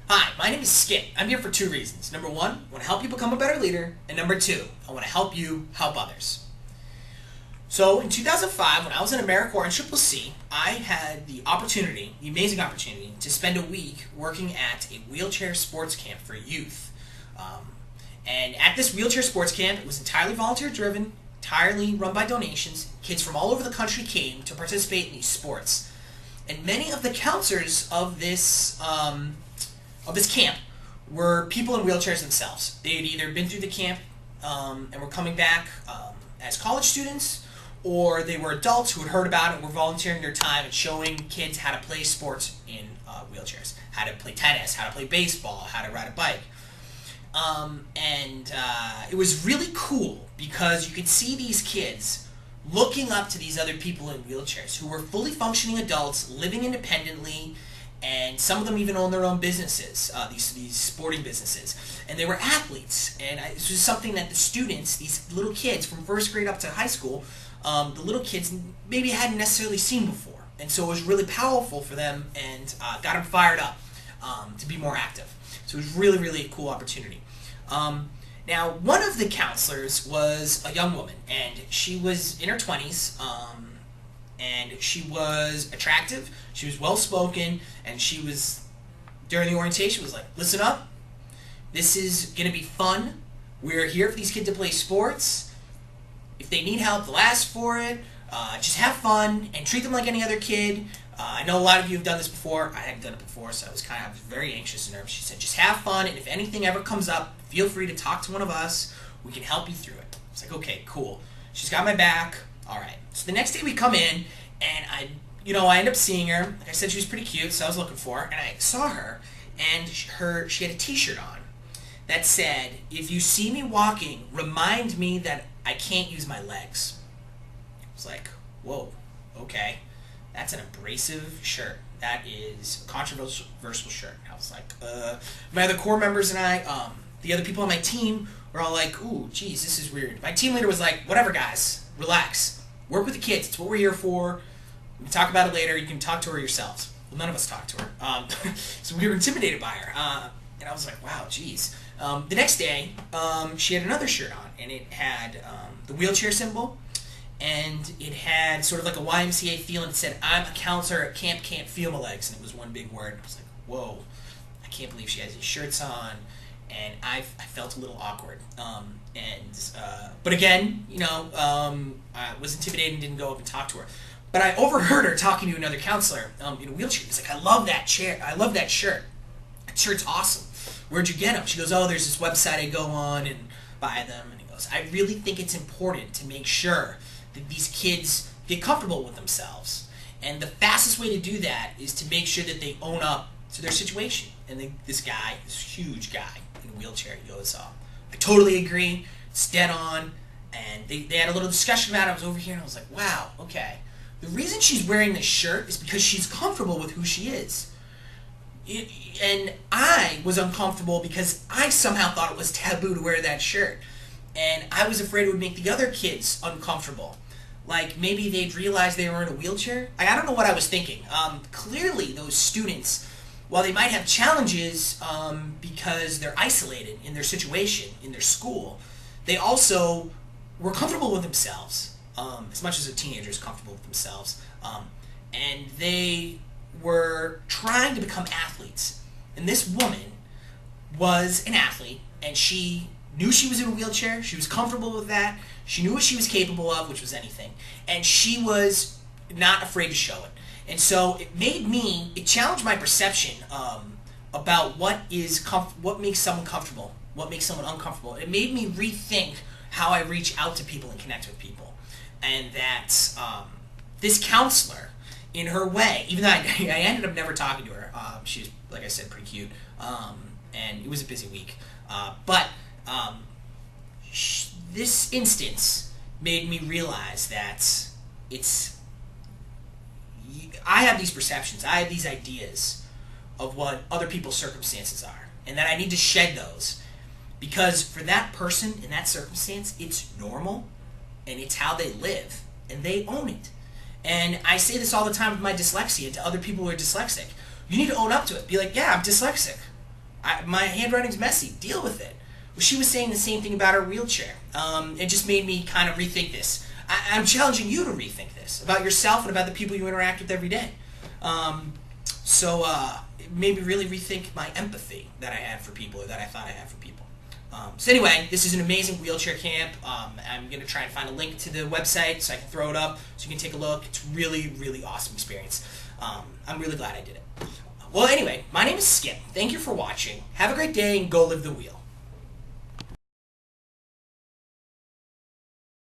Hi, my name is Skip. I'm here for two reasons. Number one, I want to help you become a better leader. And number two, I want to help you help others. So in 2005, when I was in AmeriCorps NCCC, I had the amazing opportunity, to spend a week working at a wheelchair sports camp for youth. And at this wheelchair sports camp, it was entirely volunteer driven, entirely run by donations. Kids from all over the country came to participate in these sports. And many of the counselors of this camp were people in wheelchairs themselves. They had either been through the camp and were coming back as college students, or they were adults who had heard about it and were volunteering their time and showing kids how to play sports in wheelchairs, how to play tennis, how to play baseball, how to ride a bike. It was really cool because you could see these kids looking up to these other people in wheelchairs who were fully functioning adults, living independently, and some of them even own their own businesses, these sporting businesses. And they were athletes. And this was something that the students, these little kids from first grade up to high school, the little kids maybe hadn't necessarily seen before. And so it was really powerful for them and got them fired up to be more active. So it was really, really a cool opportunity. Now, one of the counselors was a young woman, and she was in her 20s, and she was attractive, she was well-spoken, and she was, during the orientation, was like, listen up, this is going to be fun, we're here for these kids to play sports, if they need help, they'll ask for it, just have fun, and treat them like any other kid. I know a lot of you have done this before. I hadn't done it before, so I was very anxious and nervous. She said, just have fun, and if anything ever comes up, feel free to talk to one of us. We can help you through it. It's like, okay, cool. She's got my back. All right. So the next day we come in, and I end up seeing her. Like I said, she was pretty cute, so I was looking for her, and I saw her, and she had a T-shirt on that said, if you see me walking, remind me that I can't use my legs. I was like, whoa, okay. That's an abrasive shirt. That is a controversial shirt. I was like, my other Corps members and I, the other people on my team were all like, ooh, geez, this is weird. My team leader was like, whatever, guys, relax. Work with the kids. It's what we're here for. We can talk about it later. You can talk to her yourselves. Well, none of us talked to her. So we were intimidated by her. And I was like, wow, geez. The next day, she had another shirt on, and it had the wheelchair symbol, and it had sort of like a YMCA feel, and it said, I'm a counselor at camp, can't feel my legs, and it was one big word. I was like, whoa, I can't believe she has these shirts on, and I felt a little awkward. But again, I was intimidated and didn't go up and talk to her. But I overheard her talking to another counselor in a wheelchair. He's like, I love that shirt. That shirt's awesome. Where'd you get them? She goes, oh, there's this website I go on and buy them. And he goes, I really think it's important to make sure that these kids get comfortable with themselves. And the fastest way to do that is to make sure that they own up to their situation. And this huge guy in a wheelchair, he goes, I totally agree, it's dead on. And they had a little discussion about it. I was over here and I was like, wow, okay. The reason she's wearing this shirt is because she's comfortable with who she is. And I was uncomfortable because I somehow thought it was taboo to wear that shirt. And I was afraid it would make the other kids uncomfortable. Like, maybe they'd realize they were in a wheelchair. I don't know what I was thinking. Clearly, those students, while they might have challenges because they're isolated in their situation, in their school, they also were comfortable with themselves, as much as a teenager is comfortable with themselves. And they were trying to become athletes. And this woman was an athlete, and she knew she was in a wheelchair, she was comfortable with that, she knew what she was capable of, which was anything, and she was not afraid to show it. And so it challenged my perception about what makes someone comfortable, what makes someone uncomfortable. It made me rethink how I reach out to people and connect with people. And that this counselor, in her way, even though I ended up never talking to her, she was, like I said, pretty cute, and it was a busy week, but this instance made me realize that I have these perceptions, I have these ideas of what other people's circumstances are, and that I need to shed those, because for that person in that circumstance, it's normal, and it's how they live, and they own it. And I say this all the time with my dyslexia to other people who are dyslexic. You need to own up to it. Be like, yeah, I'm dyslexic. My handwriting's messy. Deal with it. Well, she was saying the same thing about her wheelchair. It just made me kind of rethink this. I'm challenging you to rethink this about yourself and about the people you interact with every day. So maybe really rethink my empathy that I had for people, or that I thought I had for people. So anyway, this is an amazing wheelchair camp. I'm going to try and find a link to the website so I can throw it up so you can take a look. It's really, really awesome experience. I'm really glad I did it. Well, anyway, my name is Skip. Thank you for watching. Have a great day and go live the wheel.